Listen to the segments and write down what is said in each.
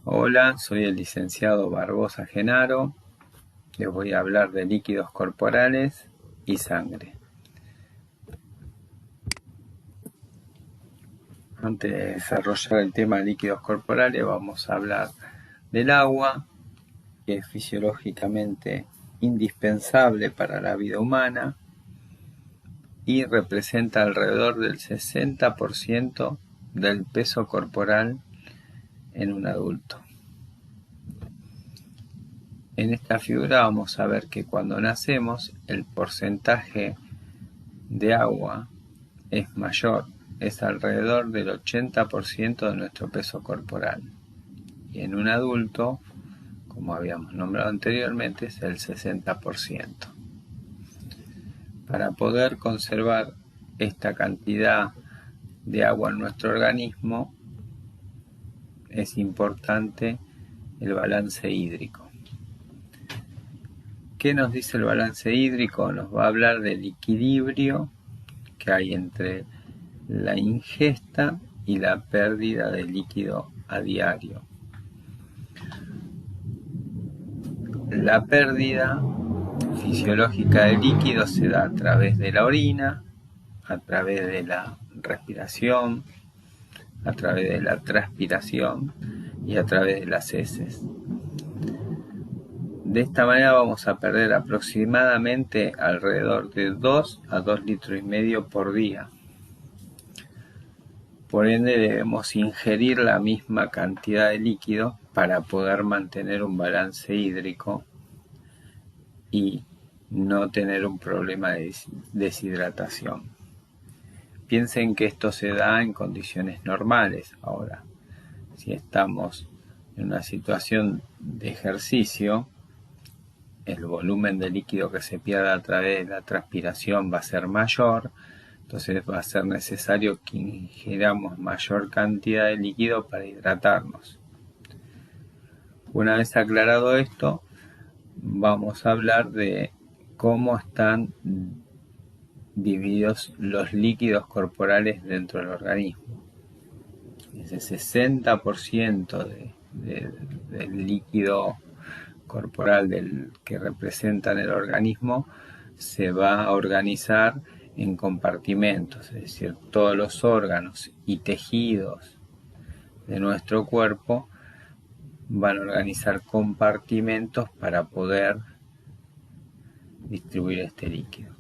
Hola, soy el licenciado Barbosa Genaro. Les voy a hablar de líquidos corporales y sangre. Antes de desarrollar el tema de líquidos corporales, vamos a hablar del agua, que es fisiológicamente indispensable para la vida humana y representa alrededor del 60% del peso corporal en un adulto. En esta figura vamos a ver que cuando nacemos el porcentaje de agua es mayor, es alrededor del 80% de nuestro peso corporal. Y en un adulto, como habíamos nombrado anteriormente, es el 60%. Para poder conservar esta cantidad de agua en nuestro organismo, es importante el balance hídrico. ¿Qué nos dice el balance hídrico? Nos va a hablar del equilibrio que hay entre la ingesta y la pérdida de líquido a diario. La pérdida fisiológica de líquido se da a través de la orina, a través de la respiración, a través de la transpiración y a través de las heces. De esta manera vamos a perder aproximadamente alrededor de 2 a 2,5 litros por día. Por ende debemos ingerir la misma cantidad de líquido para poder mantener un balance hídrico y no tener un problema de deshidratación. Piensen que esto se da en condiciones normales. Ahora, si estamos en una situación de ejercicio, el volumen de líquido que se pierde a través de la transpiración va a ser mayor, entonces va a ser necesario que ingiramos mayor cantidad de líquido para hidratarnos. Una vez aclarado esto, vamos a hablar de cómo están divididos los líquidos corporales dentro del organismo. Ese 60% del líquido corporal que representa en el organismo se va a organizar en compartimentos, es decir, todos los órganos y tejidos de nuestro cuerpo van a organizar compartimentos para poder distribuir este líquido.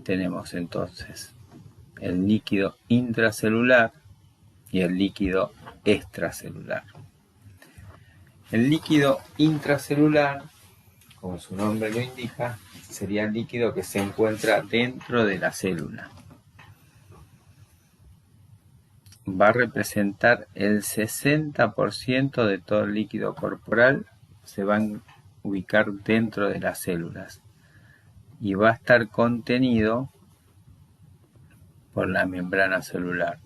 Tenemos entonces el líquido intracelular y el líquido extracelular. El líquido intracelular, como su nombre lo indica, sería el líquido que se encuentra dentro de la célula. Va a representar el 60% de todo el líquido corporal, se van a ubicar dentro de las células y va a estar contenido por la membrana celular.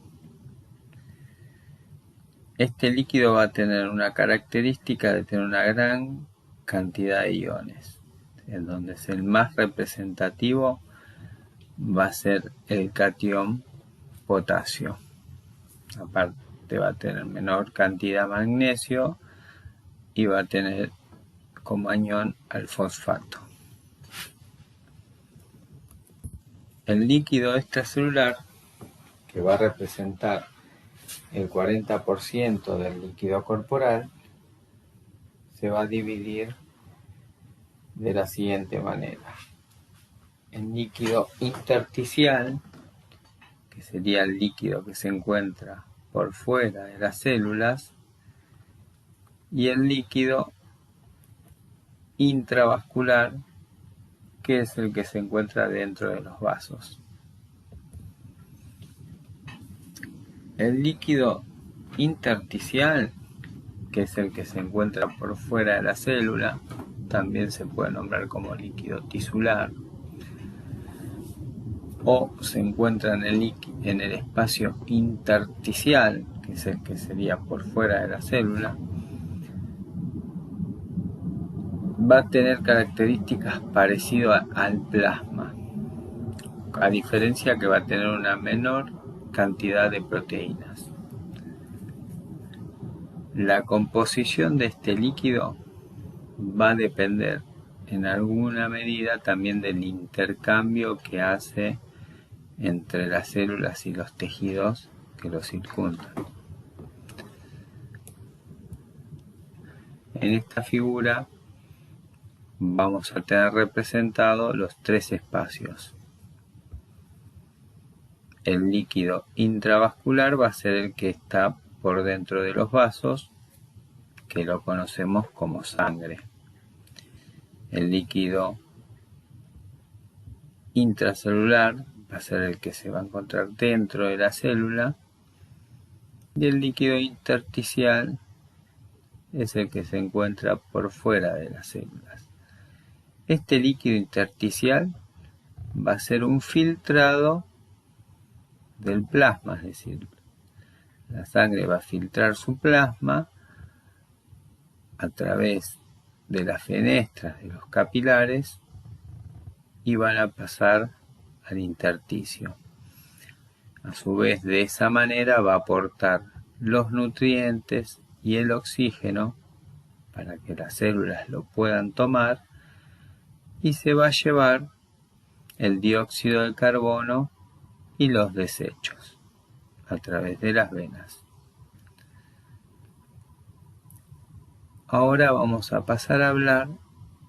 Este líquido va a tener una característica de tener una gran cantidad de iones, en donde es el más representativo va a ser el catión potasio. Aparte va a tener menor cantidad de magnesio y va a tener como anión al fosfato. El líquido extracelular, que va a representar el 40% del líquido corporal, se va a dividir de la siguiente manera. El líquido intersticial, que sería el líquido que se encuentra por fuera de las células, y el líquido intravascular, que es el que se encuentra dentro de los vasos. El líquido intersticial, que es el que se encuentra por fuera de la célula, también se puede nombrar como líquido tisular, o se encuentra en el espacio intersticial, que es el que sería por fuera de la célula, va a tener características parecidas al plasma, a diferencia que va a tener una menor cantidad de proteínas. La composición de este líquido va a depender en alguna medida también del intercambio que hace entre las células y los tejidos que lo circundan. En esta figura vamos a tener representados los tres espacios. El líquido intravascular va a ser el que está por dentro de los vasos, que lo conocemos como sangre. El líquido intracelular va a ser el que se va a encontrar dentro de la célula, y el líquido intersticial es el que se encuentra por fuera de las células. Este líquido intersticial va a ser un filtrado del plasma, es decir, la sangre va a filtrar su plasma a través de las fenestras de los capilares y van a pasar al intersticio. A su vez, de esa manera va a aportar los nutrientes y el oxígeno para que las células lo puedan tomar, y se va a llevar el dióxido de carbono y los desechos a través de las venas. Ahora vamos a pasar a hablar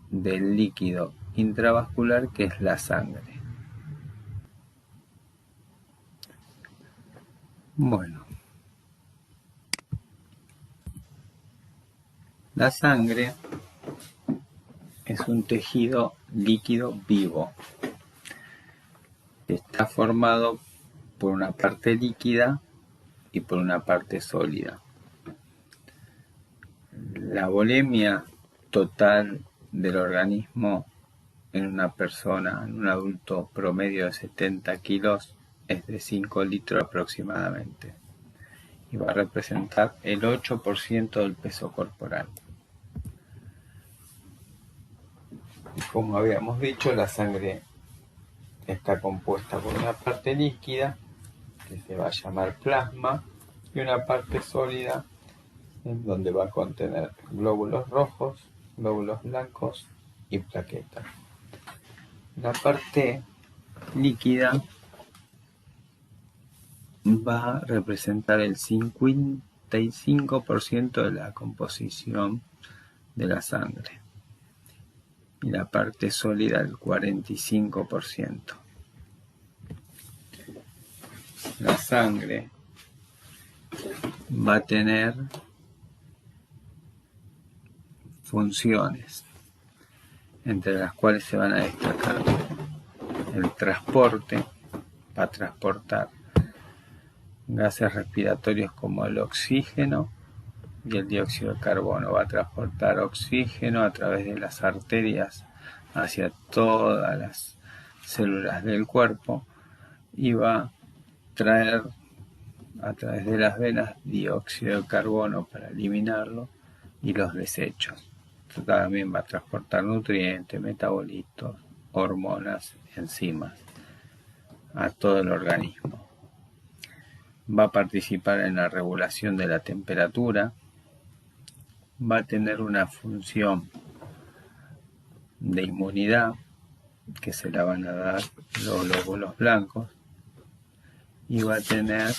del líquido intravascular, que es la sangre. Bueno, la sangre es un tejido líquido vivo. Está formado por una parte líquida y por una parte sólida. La volemia total del organismo en una persona, en un adulto promedio de 70 kilos, es de 5 litros aproximadamente, y va a representar el 8% del peso corporal. Como habíamos dicho, la sangre está compuesta por una parte líquida, que se va a llamar plasma, y una parte sólida, en donde va a contener glóbulos rojos, glóbulos blancos y plaquetas. La parte líquida va a representar el 55% de la composición de la sangre, y la parte sólida el 45%. La sangre va a tener funciones, entre las cuales se van a destacar el transporte, va a transportar gases respiratorios como el oxígeno y el dióxido de carbono, va a transportar oxígeno a través de las arterias hacia todas las células del cuerpo, y va a traer a través de las venas dióxido de carbono para eliminarlo y los desechos. Esto también va a transportar nutrientes, metabolitos, hormonas, enzimas a todo el organismo. Va a participar en la regulación de la temperatura, va a tener una función de inmunidad, que se la van a dar los glóbulos blancos, y va a tener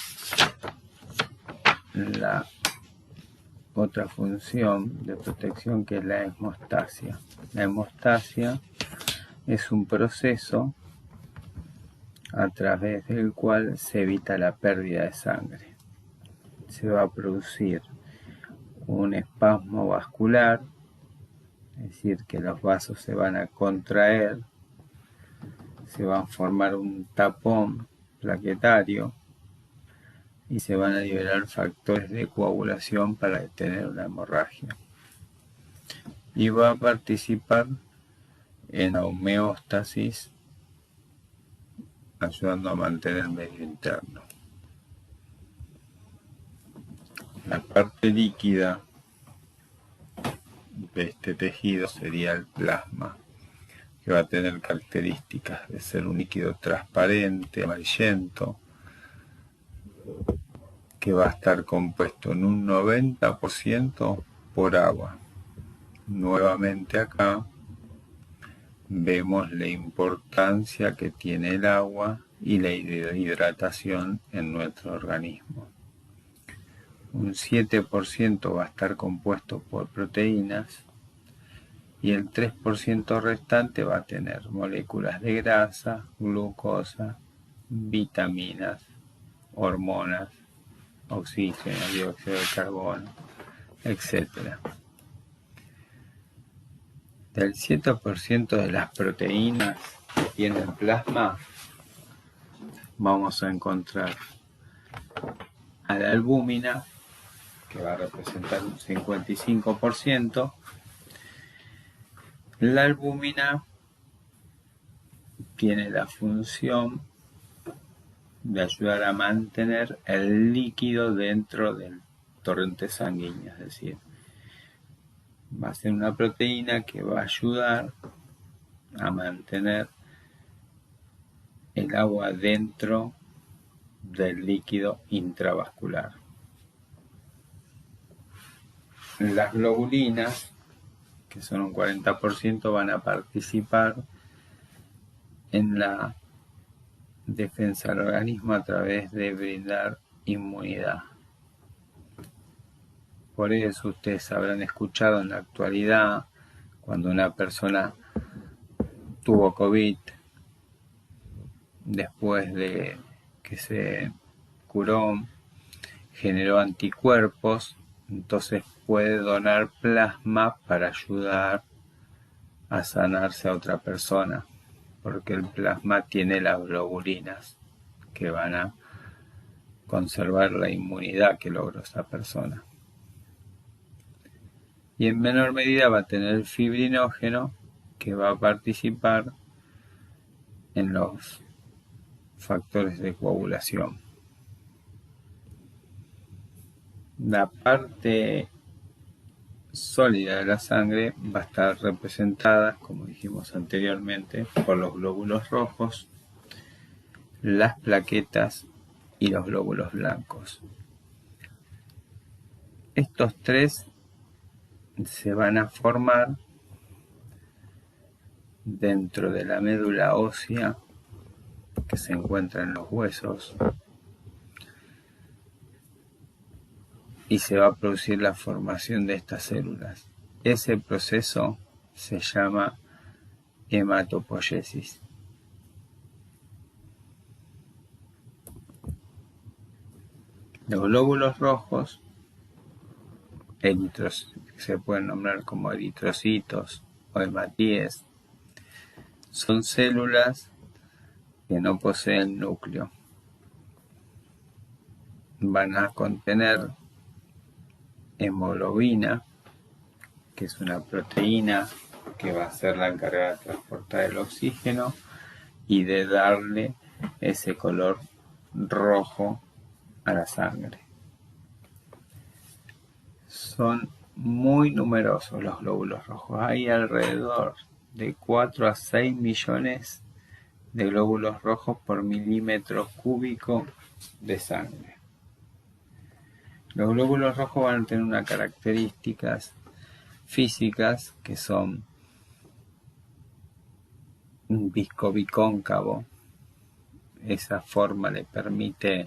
la otra función de protección, que es la hemostasia. La hemostasia es un proceso a través del cual se evita la pérdida de sangre. Se va a producir un espasmo vascular, es decir, que los vasos se van a contraer, se va a formar un tapón plaquetario y se van a liberar factores de coagulación para detener una hemorragia. Y va a participar en la homeostasis, ayudando a mantener el medio interno. La parte líquida de este tejido sería el plasma, que va a tener características de ser un líquido transparente, amarillento, que que va a estar compuesto en un 90% por agua. Nuevamente acá vemos la importancia que tiene el agua y la hidratación en nuestro organismo. Un 7% va a estar compuesto por proteínas y el 3% restante va a tener moléculas de grasa, glucosa, vitaminas, hormonas, oxígeno, dióxido de carbono, etc. Del 7% de las proteínas que tiene el plasma, vamos a encontrar a la albúmina, que va a representar un 55%. La albúmina tiene la función de ayudar a mantener el líquido dentro del torrente sanguíneo, es decir, va a ser una proteína que va a ayudar a mantener el agua dentro del líquido intravascular. Las globulinas, que son un 40%, van a participar en la defensa del organismo a través de brindar inmunidad. Por eso ustedes habrán escuchado en la actualidad, cuando una persona tuvo COVID, después de que se curó, generó anticuerpos, entonces puede donar plasma para ayudar a sanarse a otra persona, porque el plasma tiene las globulinas que van a conservar la inmunidad que logró esa persona. Y en menor medida va a tener el fibrinógeno, que va a participar en los factores de coagulación. La parte sólida de la sangre va a estar representada, como dijimos anteriormente, por los glóbulos rojos, las plaquetas y los glóbulos blancos. Estos tres se van a formar dentro de la médula ósea que se encuentra en los huesos y se va a producir la formación de estas células. Ese proceso se llama hematopoiesis. Los glóbulos rojos, se pueden nombrar como eritrocitos o hematíes, son células que no poseen núcleo. Van a contener hemoglobina, que es una proteína que va a ser la encargada de transportar el oxígeno y de darle ese color rojo a la sangre. Son muy numerosos los glóbulos rojos. Hay alrededor de 4 a 6 millones de glóbulos rojos por milímetro cúbico de sangre. Los glóbulos rojos van a tener unas características físicas que son un viscobicóncavo. Esa forma le permite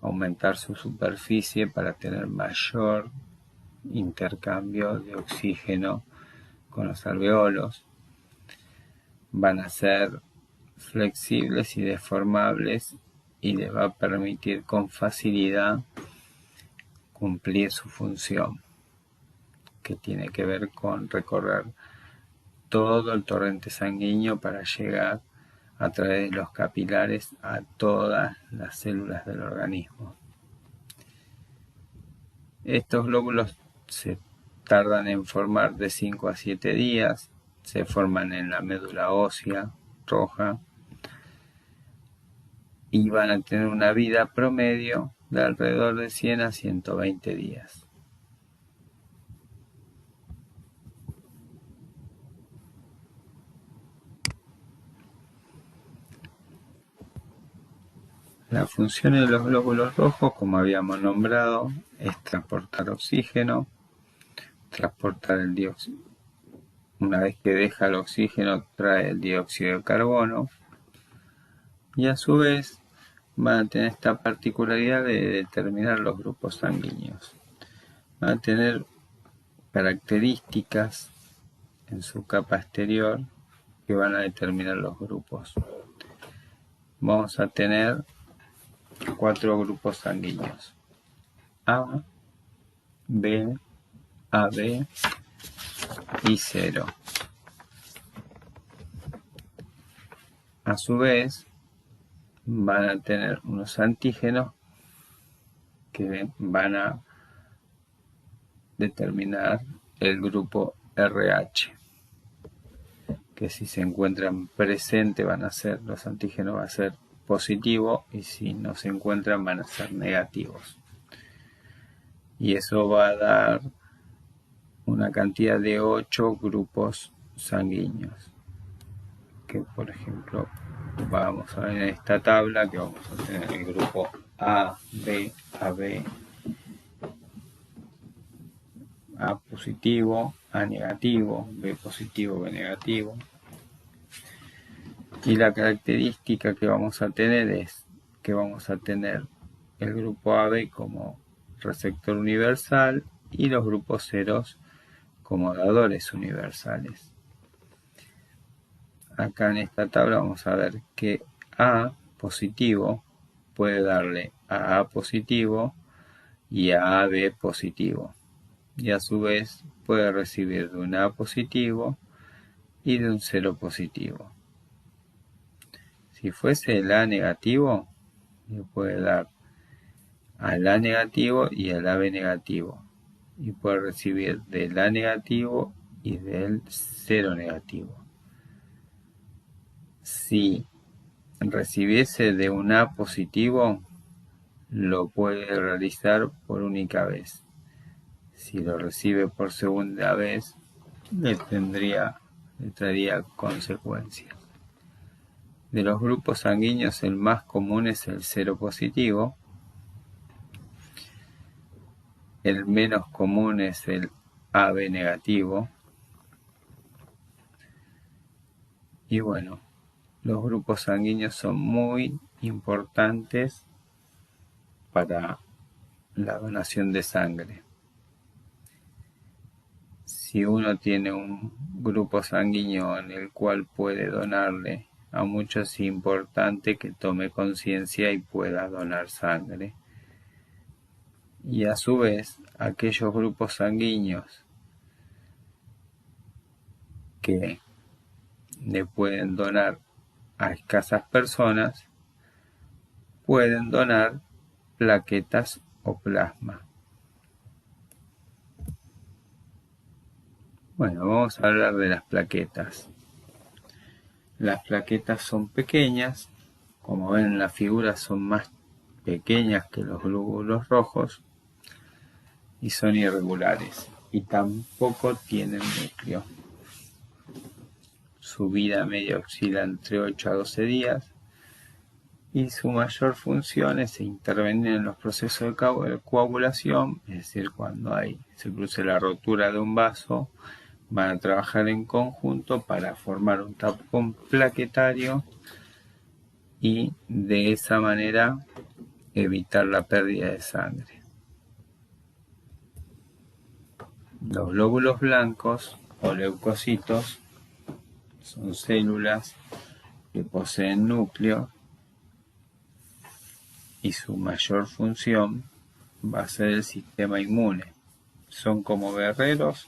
aumentar su superficie para tener mayor intercambio de oxígeno con los alveolos. Van a ser flexibles y deformables y les va a permitir con facilidad cumplir su función, que tiene que ver con recorrer todo el torrente sanguíneo para llegar a través de los capilares a todas las células del organismo. Estos glóbulos se tardan en formar de 5 a 7 días, se forman en la médula ósea roja y van a tener una vida promedio de alrededor de 100 a 120 días. La función de los glóbulos rojos, como habíamos nombrado, es transportar oxígeno, transportar el dióxido. Una vez que deja el oxígeno, trae el dióxido de carbono, y a su vez van a tener esta particularidad de determinar los grupos sanguíneos. Van a tener características en su capa exterior que van a determinar los grupos. Vamos a tener 4 grupos sanguíneos: A, B, AB y 0. A su vez, van a tener unos antígenos que van a determinar el grupo RH, que si se encuentran presentes van a ser, los antígenos van a ser positivos, y si no se encuentran van a ser negativos. Y eso va a dar una cantidad de 8 grupos sanguíneos, que por ejemplo vamos a ver en esta tabla, que vamos a tener el grupo A, B, AB, A positivo, A negativo, B positivo, B negativo. Y la característica que vamos a tener es que vamos a tener el grupo AB como receptor universal y los grupos ceros como dadores universales. Acá en esta tabla vamos a ver que A positivo puede darle a A positivo y a AB positivo, y a su vez puede recibir de un A positivo y de un 0 positivo. Si fuese el A negativo, le puede dar al A negativo y al AB negativo, y puede recibir del A negativo y del 0 negativo. Si recibiese de un A positivo, lo puede realizar por única vez. Si lo recibe por segunda vez, le traería consecuencias. De los grupos sanguíneos, el más común es el 0 positivo. El menos común es el AB negativo. Y bueno, los grupos sanguíneos son muy importantes para la donación de sangre. Si uno tiene un grupo sanguíneo en el cual puede donarle a muchos, es importante que tome conciencia y pueda donar sangre. Y a su vez, aquellos grupos sanguíneos que le pueden donar a escasas personas, pueden donar plaquetas o plasma. Bueno, vamos a hablar de las plaquetas. Las plaquetas son pequeñas, como ven en la figura son más pequeñas que los glóbulos rojos y son irregulares y tampoco tienen núcleo. Su vida media oscila entre 8 a 12 días y su mayor función es intervenir en los procesos de coagulación, es decir, cuando se produce la rotura de un vaso, van a trabajar en conjunto para formar un tapón plaquetario y de esa manera evitar la pérdida de sangre. Los glóbulos blancos o leucocitos son células que poseen núcleo y su mayor función va a ser el sistema inmune. Son como guerreros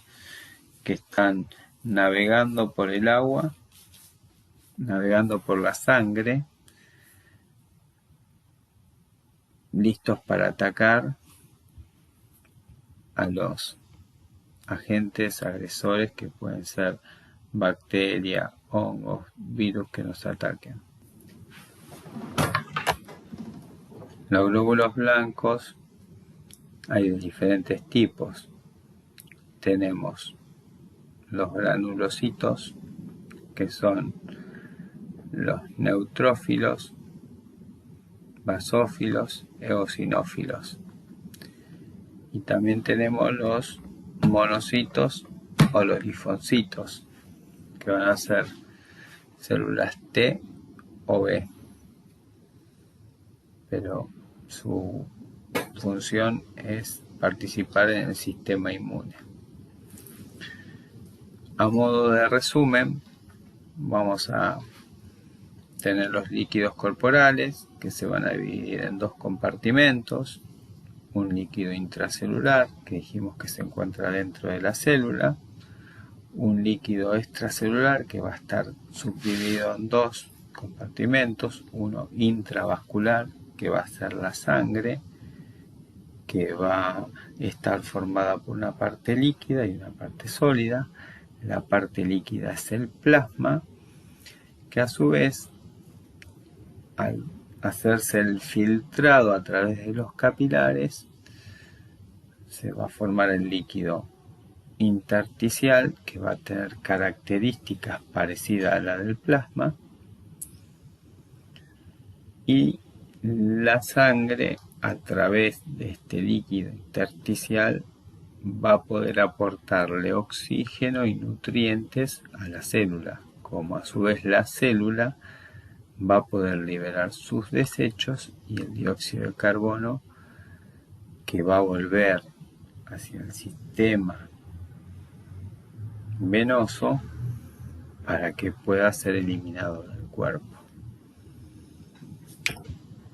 que están navegando por el agua, navegando por la sangre, listos para atacar a los agentes agresores que pueden ser bacterias, hongos, virus que nos ataquen. Los glóbulos blancos hay de diferentes tipos. Tenemos los granulocitos, que son los neutrófilos, basófilos, eosinófilos. Y también tenemos los monocitos o los linfocitos, que van a ser células T o B, pero su función es participar en el sistema inmune. A modo de resumen, vamos a tener los líquidos corporales, que se van a dividir en dos compartimentos: un líquido intracelular, que dijimos que se encuentra dentro de la célula, un líquido extracelular, que va a estar subdividido en dos compartimentos: uno intravascular, que va a ser la sangre, que va a estar formada por una parte líquida y una parte sólida. La parte líquida es el plasma, que a su vez, al hacerse el filtrado a través de los capilares, se va a formar el líquido intersticial, que va a tener características parecidas a la del plasma, y la sangre, a través de este líquido intersticial, va a poder aportarle oxígeno y nutrientes a la célula, como a su vez la célula va a poder liberar sus desechos y el dióxido de carbono, que va a volver hacia el sistema venoso para que pueda ser eliminado del cuerpo.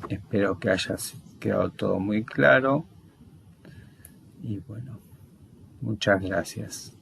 Espero que haya quedado todo muy claro y bueno, muchas gracias.